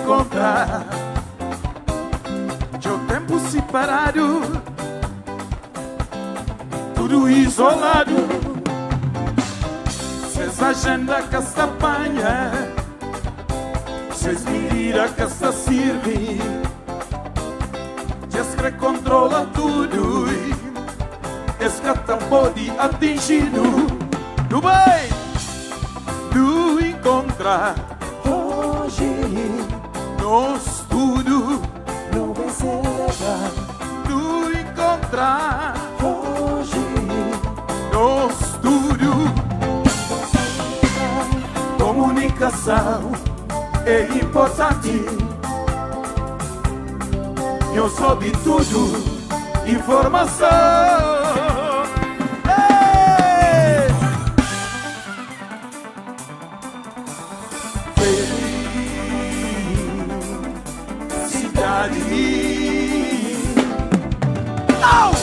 encontrar. De o tempo separado, tudo isolado. Cês agenda que se apanha, cês medida que se sirve, cês que controla tudo, esse que não pode atingir do bem, do encontrar. Hoje Nós tudo não vai ser legal. do encontrar. Hoje Nós tudo. Comunicação é importante. Eu soube tudo, informação. Ei! Felicidade. Au!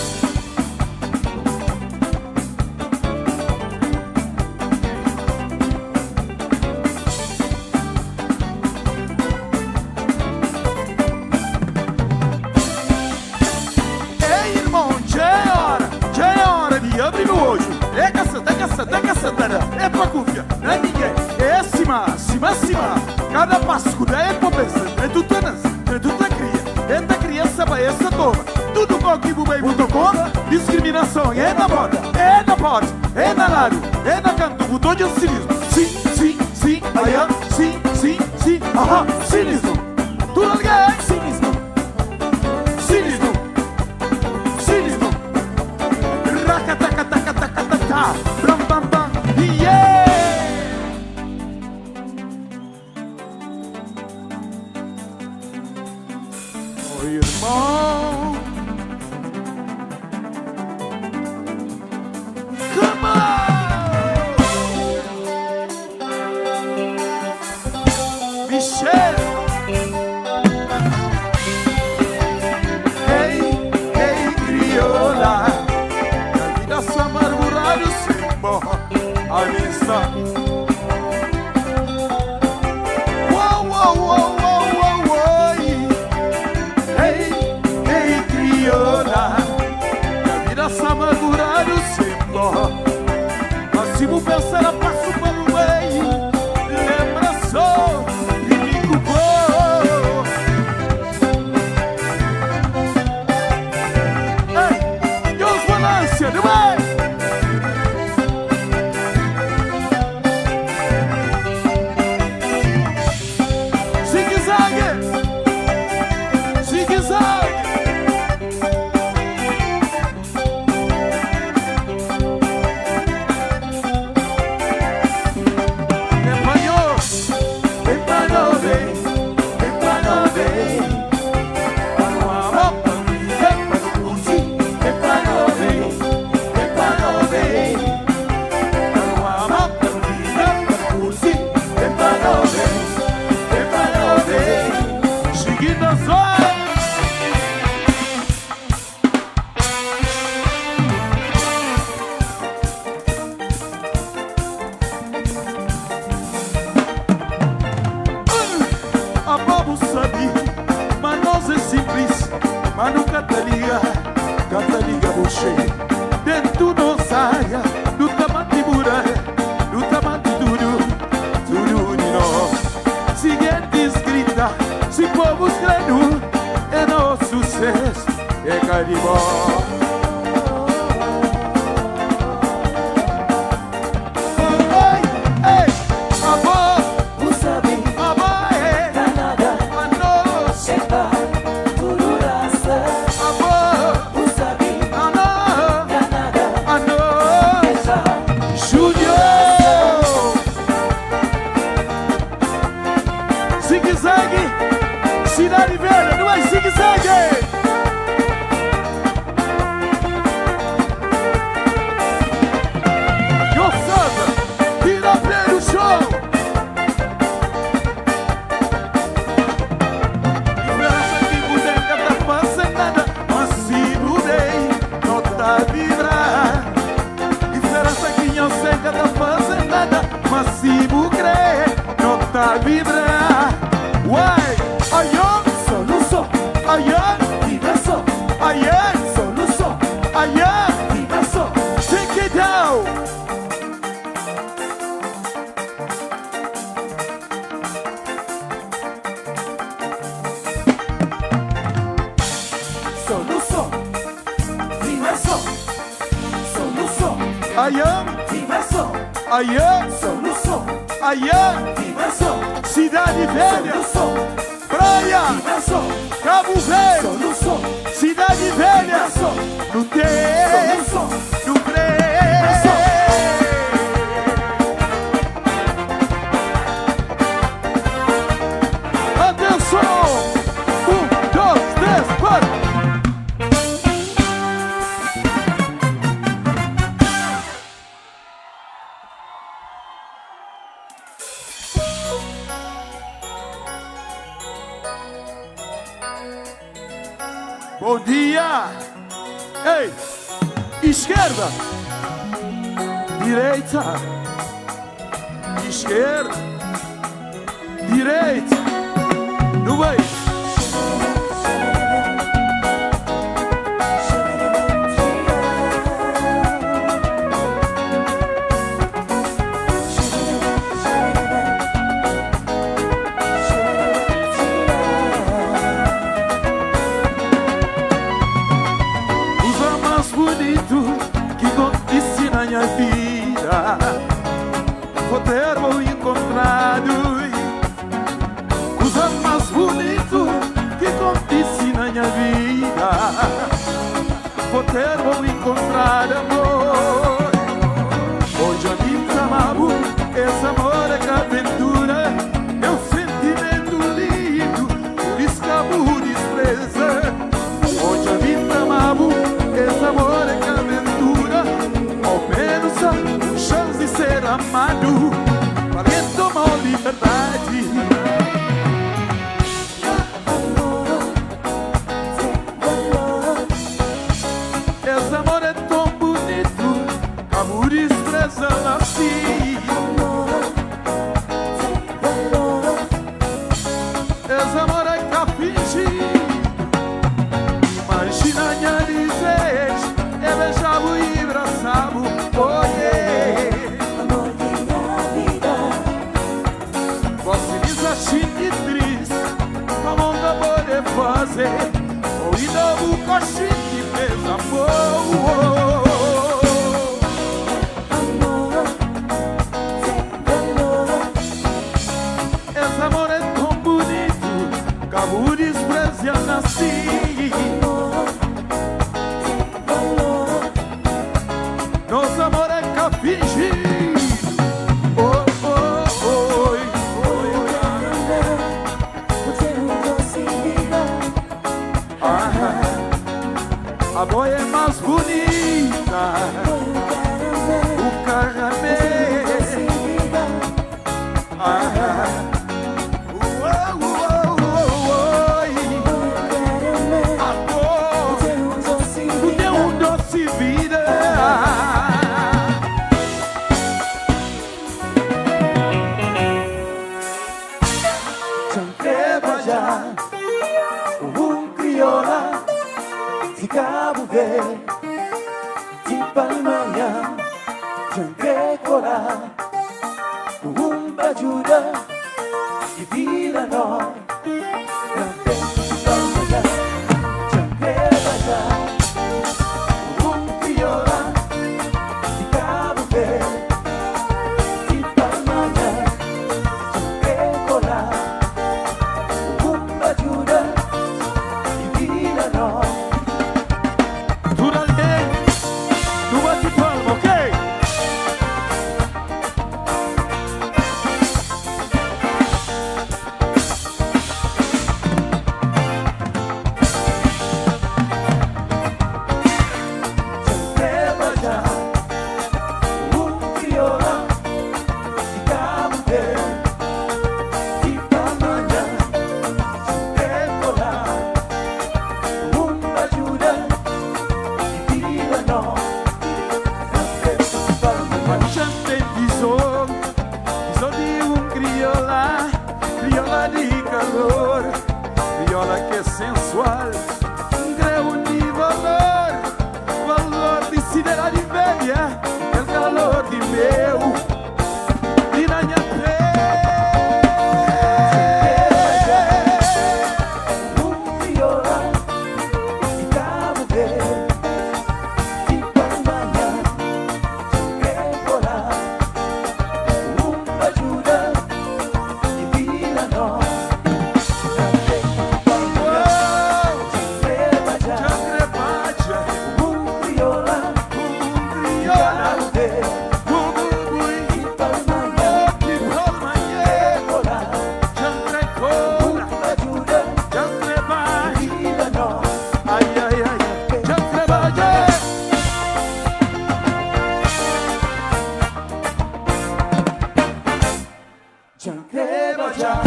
Abre no olho, é caçadara, é pra confiar, não é ninguém, é cima, cada passo é pobreza, é tu tanas, é tu ta cria, é da criança pra essa toma, tudo com que o bem botou conta, discriminação é na moda, é na porta, é na lado, é na canto, botou de cinismo, sim, aia, sim, aham, cinismo, tudo alguém, cinismo. Bam, bam, bam, yeah! Oh, irmão, come on! Michel! Ei, crioula! A vida se amargurada sem morra a vista. Ei, crioula, a vida se amargurada sem morra. Mas se vou pensar a passo pelo meio, lembra só e me culpou. Ei, e os balanços, não é? Mas nunca te liga você. Dentro da área, do tamanho de muralha, do tamanho de tudo de nós. Seguinte escrita, se povos crendo, é nosso sucesso, é caribó. Zigue-zague, cidade velha, não é zigue-zague. Yossada, tira play no show. Esperança que boneca tá fazendo nada, mas se mudei, não tá vibrar. Esperança que eu sei que tá fazendo nada, mas se mudei, não tá vibrar. Why? Ayan, diversão, Ayan, solução, Ayan, diversão, Cidade Velha, solução, Praia, diversão, Cabo Verde, solução, Cidade Velha, diversão, no T, solução, no Bre. Atenção! 1, 2, 3, 4. Bom dia! Ei! Esquerda! Direita! Esquerda! Direita! No meio! Minha vida, vou ter ou encontrado os anos mais bonitos que acontece na minha vida. Vou ter ou encontrar amor. Hoje a mim amavo, esse amor é que aventura, é um sentimento lindo, por isso que amo despreza. Hoje a mim amavo, esse amor é que aventura, ao menos a chance de ser amado, valendo tomar liberdade. Esse amor é tão bonito, amor despreza assim. Esse amor é capingi, imagina minha desejo, é beijar-o e abraçar-o. Oh yeah. amor de minha vida, Você diz assim de triste, como um amor é fazer, ou ainda o coxinho que fez amor. amor, sem valor, Esse amor é tão bonito, que amor despreza nasci. amor, sem valor, Nosso amor é capingi. Oh, oh, oh, oh, você não doce vida, a boia é mais bonita, o caramelo. doce vida, Amor, você não doce tu tem um doce vida. já, crioula de Cabo Verde, de Palmanha, Janguecola, Bajura, de Vila Nova, de Palmanha, Janguecola, crioula de Cabo Verde, de Palmanha, Janguecola, Bajura, de Vila Nova. Tudo alguém, tu bate palma, ok? tchau.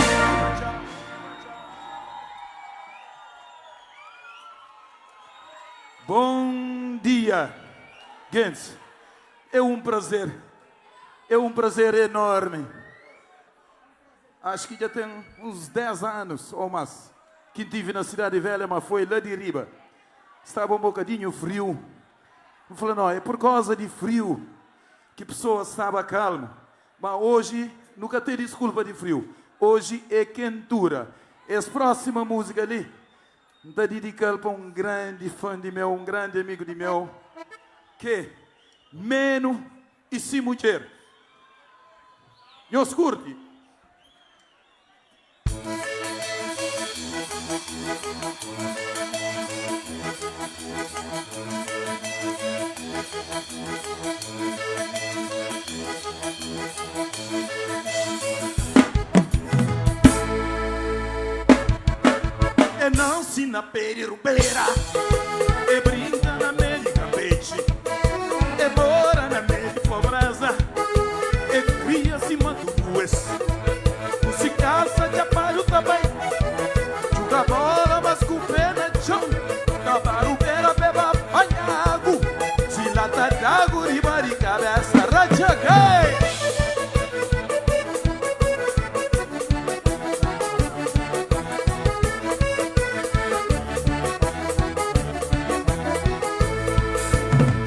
Bom dia, gente. É um prazer enorme. Acho que já tem uns 10 anos ou mais que estive na Cidade Velha, mas foi lá de riba. Estava um bocadinho frio. Eu falei, não, é por causa de frio que a pessoa estava calma. Mas hoje, nunca tem desculpa de frio. Hoje é quentura. Essa próxima música ali, está dedicada para um grande fã de meu, um grande amigo de meu, que Meno e si mulher. Nós curte. É não se na perirubeira, é brinca na meia de capete, é mora na meia de pobreza, é cria acima do duas, se casa de aparelho também, joga bola mas com pena de chão, cabarubeira beba apanhago, se lata d'água e de cabeça rachaguei.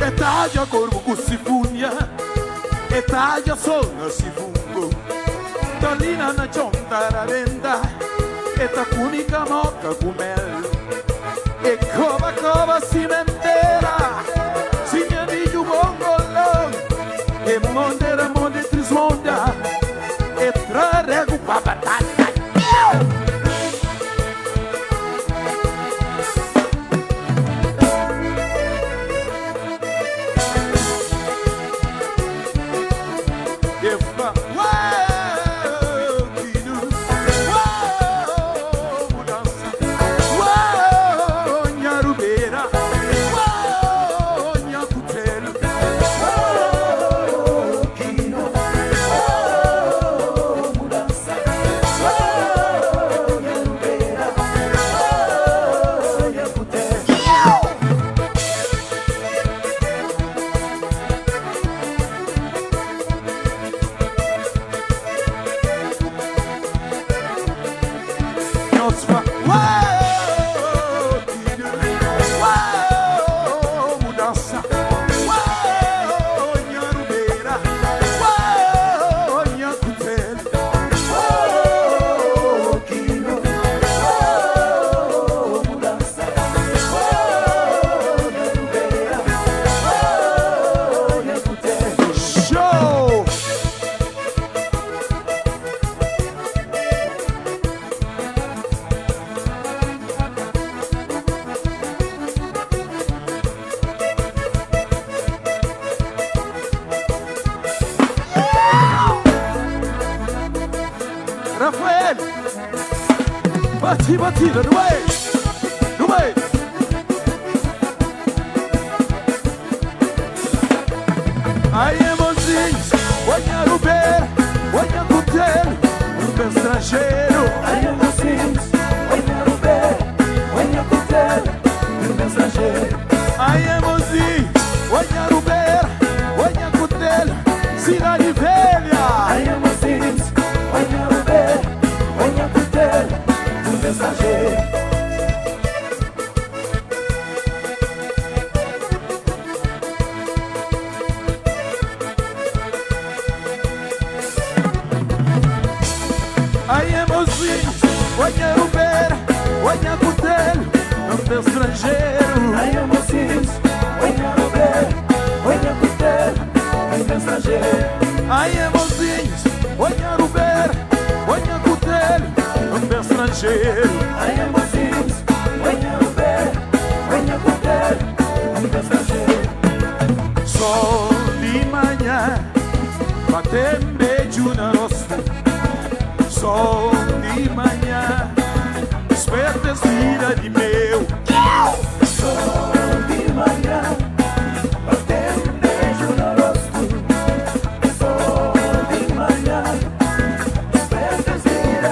Etaja corvo com sifunia, etaja sol na sifungo, dolina na chonta da venda, eta cunica moca com mel, e cova cimenteira, sinhanilho mongolão, e monde trismonda, e trarego pra batata. Rafael, batida, no meio. Aí é mozinhos, olha no beira, olha no telo, no estrangeiro. Aí é mozinhos, olha no beira, olha no telo, no estrangeiro. Aí é mozinhos, olha no beira, olha no telo, Cidade Velha. Aí é mozinhos, olha no beira, olha no telo, no estrangeiro. Aí é mozinhos, olha no beira, olha no telo, no estrangeiro. Aí é mozinhos, olha no beira, olha no telo, no estrangeiro. Aí é mozinhos, olha no beira, olha no telo, no estrangeiro. Aí é mozinhos, olha no beira, olha no telo, no estrangeiro. Sol de manhã, batem beijo na rosto. Sol de manhã, desperta cidade meu. Sol de manhã, batendo um beijo no rosto. Sol de manhã, desperta cidade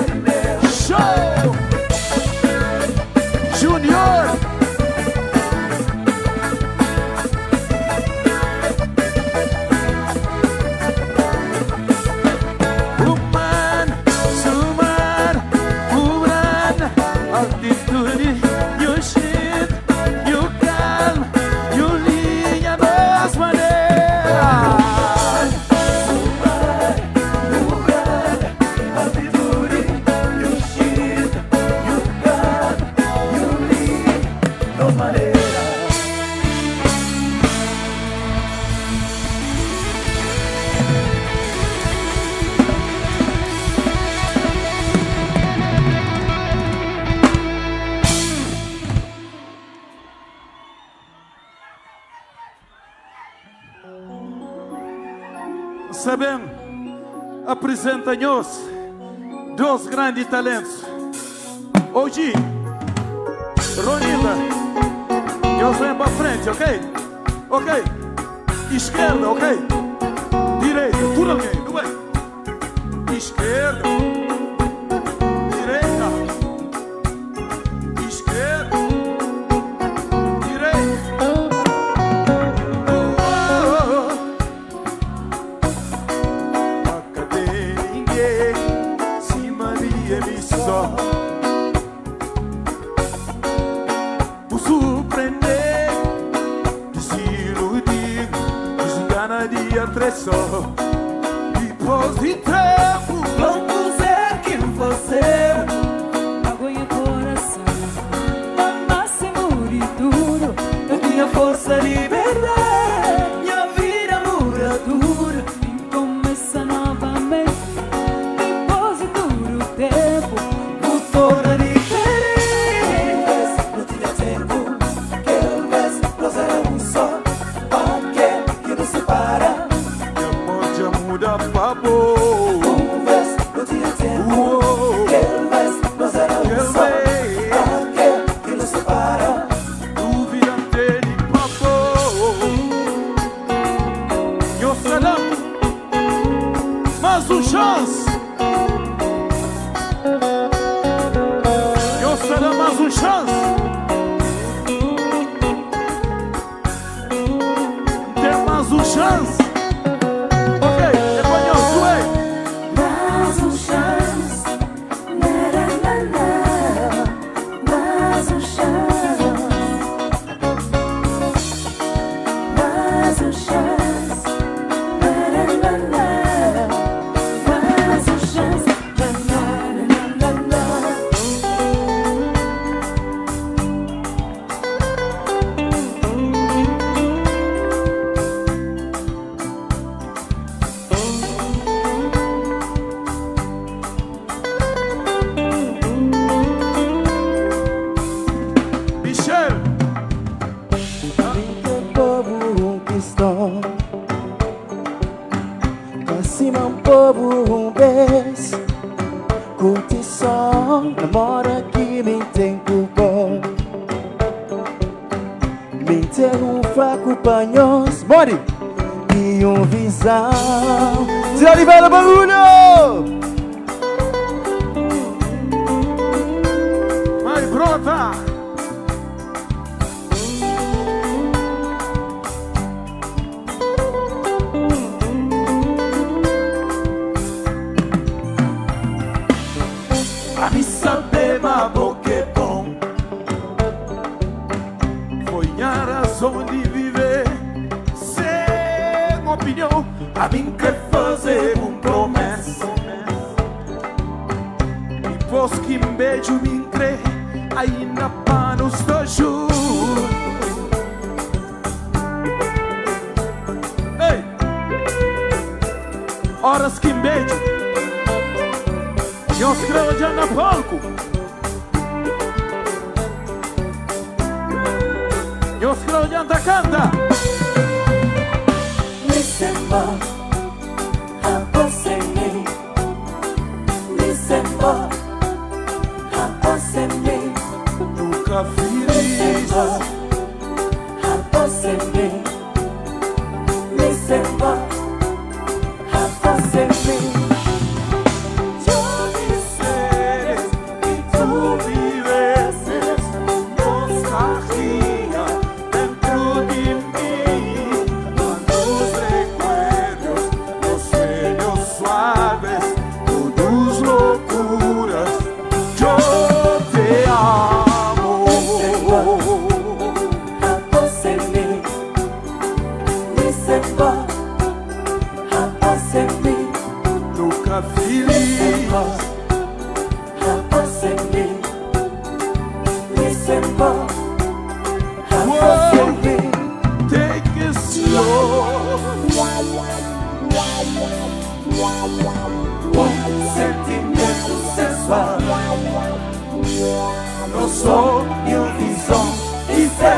bem, apresenta-nos dois grandes talentos. Hoje, Ronilda, nós vamos para frente, ok? Ok? Esquerda, ok? Direita, tudo alguém, não é? Esquerda, direita, esquerda, direita. Cadê ninguém? Se Maria me só o surpreender, desiludir, desengana de atração. Depois de tempo, Vamos ver quem você água em coração, mas seguro e duro, eu tinha força de liberdade, minha vida muda dura e começa novamente. Depois de duro tempo, o torna diferente. Não tinha tempo, quero ver nós éramos só, para que nos separa. meu amor já muda pra boa. Mais une chance. Eu será mais une chance. Tem mais une chance. Ok, é conheço, Mais une chance, na na na na. Mais une chance, mais une chance, na na na na. Mais une chance, na na na na na. Michel. Brinque povo cristão, acima povo beijo, curtição, namora que me tem bom. Me tem fraco panhos, mori e visão. Tira de velho barulho! Vai, brota. A mim saber ma boca é bom. Foi a razão de viver sem opinião. A mim quer fazer promessa. Depois que me beijo me crê, aí na panos do juro. Ei! Horas que me beijo, eu escrevo já na palco. Eu escrevo já na canta. December, aposemi. December, aposemi. Nunca fiz. Aposemi. December, aposemi. Eu vi seres e tu viveses. Nos ria dentro de mim. Quantos recuerdos, los sueños suaves, todos loucuras. Eu te amo. Aposemi. December, aposemi. Nunca feliz. Aposemi. December, aposemi. Take it slow. Sentimento sensual. Não sou visão e fé.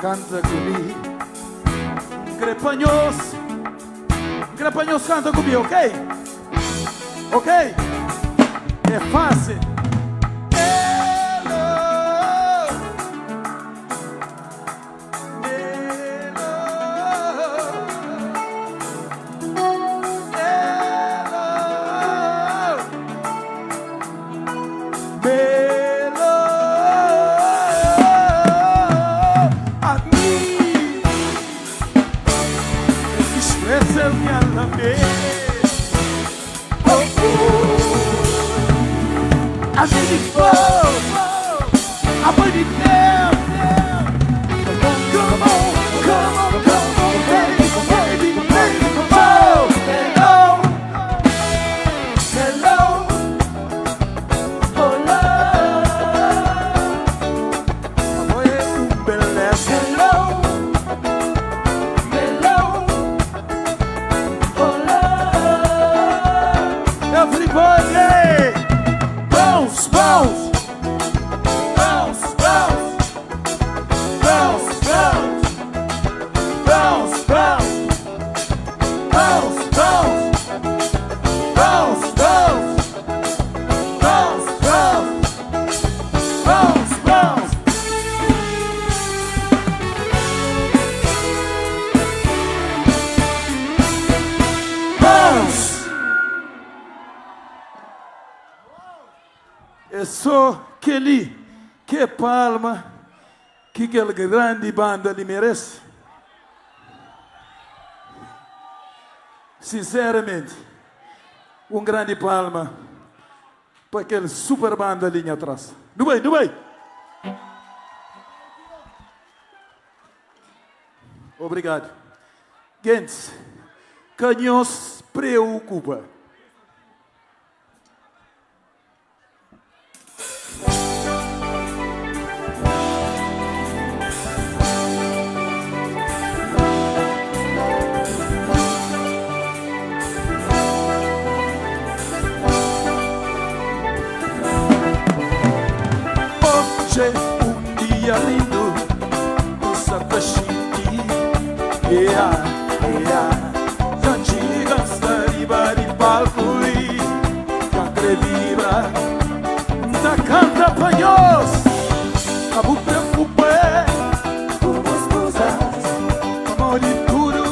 canta comigo. Grepanhos canta comigo, ok? Ok? É fácil. É só que palma que aquela grande banda lhe merece. Sinceramente, grande palma para aquela super banda ali atrás. Não vai? Obrigado. Gente, canhões preocupa. Hoje dia lindo, o Santa Chique, Jantiga, Sariba de palco e cantre vibra, da canta panhos, abu preocupé, Como escusas, amor e tudo,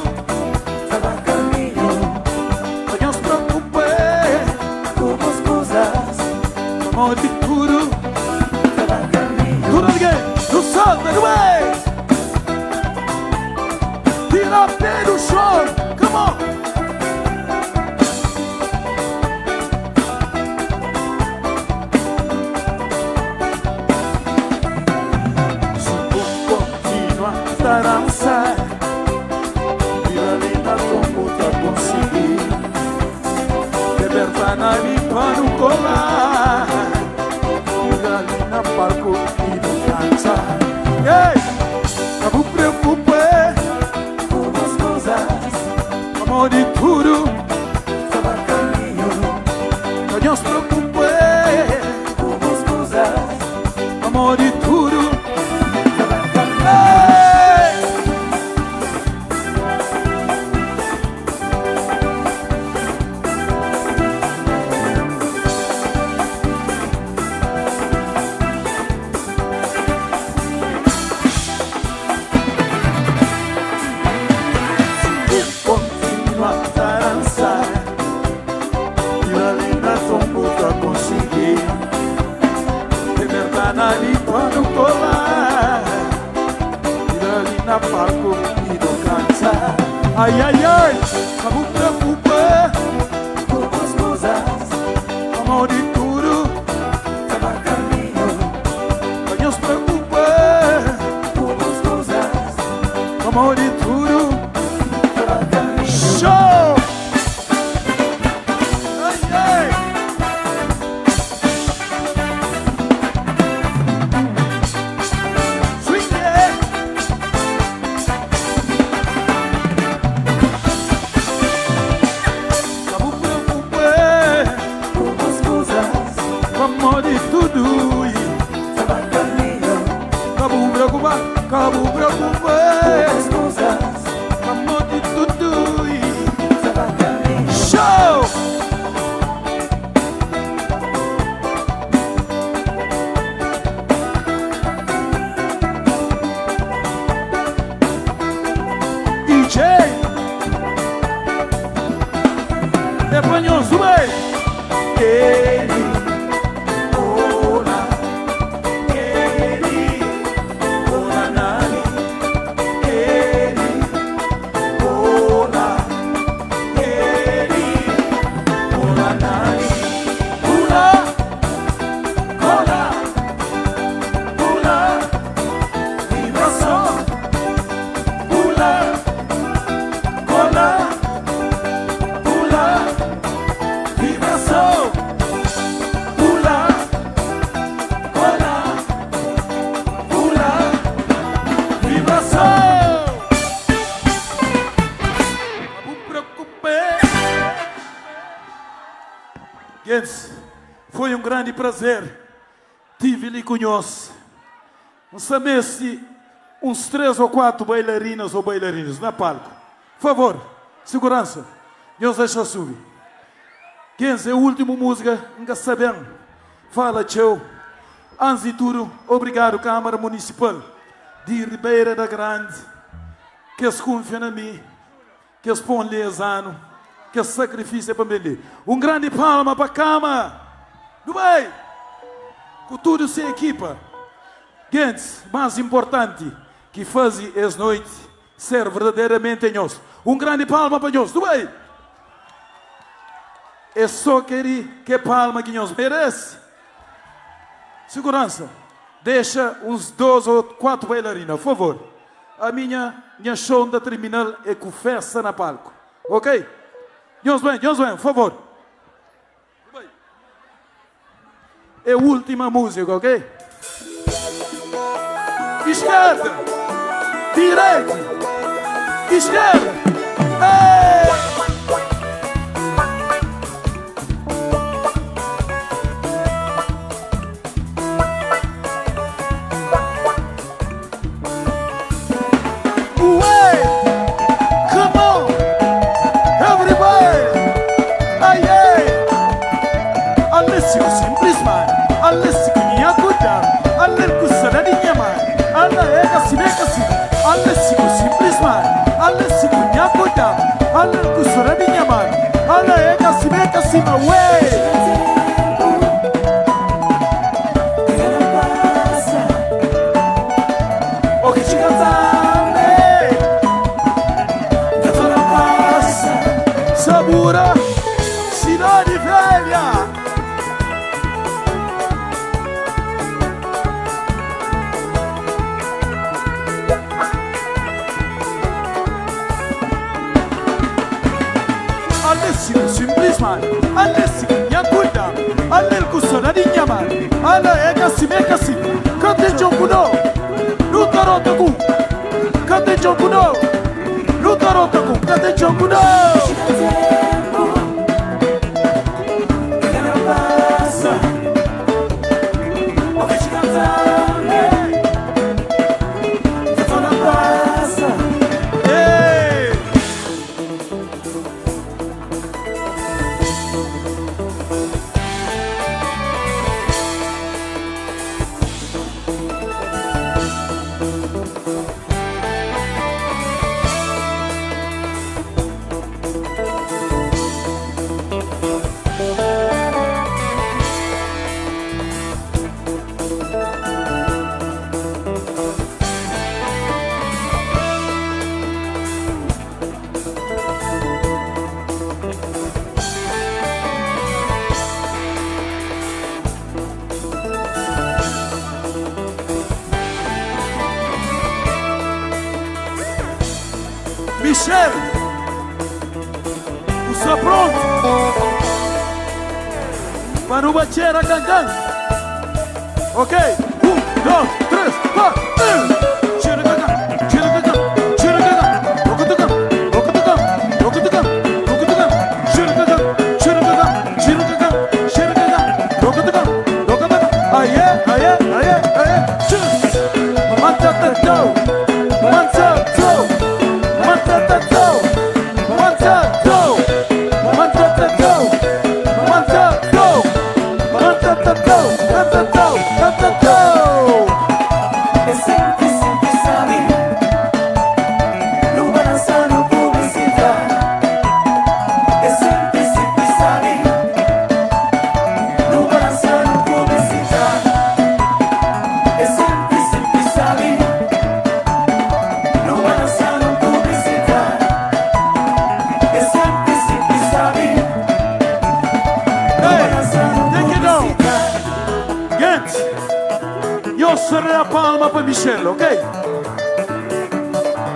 estava caminho. panhos preocupé, Como escusas, amor e tudo, estava caminho. tudo ninguém, no sol, no way. Tira pé do chão, come on. Dançar, vira linda como tá conseguir. Libertar na limpa no colar, vira linda palco e não cansa. Ei, não me preocupe, Como escusas, amor de tudo, estava caminho. não se preocupe, Como escusas, amor de tudo. estava caminho. Ei! Continua a dançar, vira linda como tá conseguir. Libertar na limpa no colar, vira linda palco e não cansa. Ai, não me preocupe, Como escusas, amor de tudo, estava caminho. não se preocupe, Como escusas, amor de tudo. estava caminho. Show! Ai. Swing it! É panhoso, bem. Ele, ora, ele, ora, nani. Ele, ora, ele, ora, nani. Pula, cola, pula, vibração. Pula, cola, pula, vibração. Pula, cola, pula, vibração. Não me preocupe. Gente, foi um grande prazer. Tive ali com nós. Não sabia se uns 3 ou 4 bailarinas ou bailarinos na palco. Por favor, segurança. Deus deixa subir. 15 é a última música, nunca sabemos. Fala, tchau. Antes de tudo, obrigado, Câmara Municipal de Ribeira da Grande, que se confia em mim, que se põe lesano, que se sacrifica para mim. Grande palma para a Câmara. Do bem? Com tudo sem equipa. Gente, mais importante, que faz essa noite ser verdadeiramente nós. Grande palma para nós. Do bem? É só que palma que nós merece. Segurança, deixa uns 2 ou 4 bailarinas, por favor. A minha sonda terminal é com festa na palco. Ok? Deus bem, por favor. É a última música, ok? Esquerda, direita, esquerda. Ei! Sabura, cidade velha. Alessio simplesmente, Alessio nyakuda, Alel kusona di nyaman, Ala ekasi mekasi, kate jokuno, Lukarotaku, kate jokuno, Lukarotaku, kate jokuno. Michel, está pronto para o bater a gangan? Ok, 1, 2, 3, 4. Tira gangan, tira gangan, tira gangan. Roca do gangan, roca do gangan, roca do gangan, roca do gangan. Tira gangan, tira gangan, tira gangan, tira gangan. Roca do gangan, roca do gangan. Aê, aê, aê, aê. Mata tatão, mata tatão. É sempre mostrare a palma para Michelle, ok?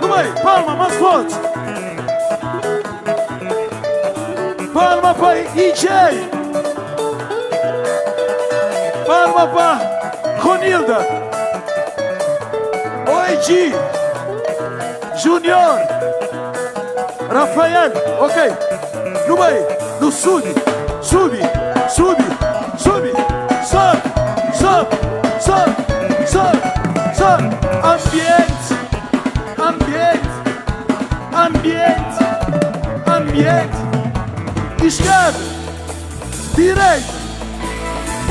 Vai, palma mais forte. Palma para EJ. Palma para Ronilda. OG. Junior. Rafael, ok? No vai, no sube, sube, sube, sube, sobe, sobe, sobe, sobe, sobe. Ambiente, ambiente, ambiente, ambiente. Esquerda, direita,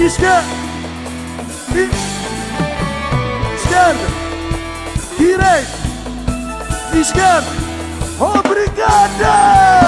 esquerda, esquerda, direita, esquerda. Obrigado!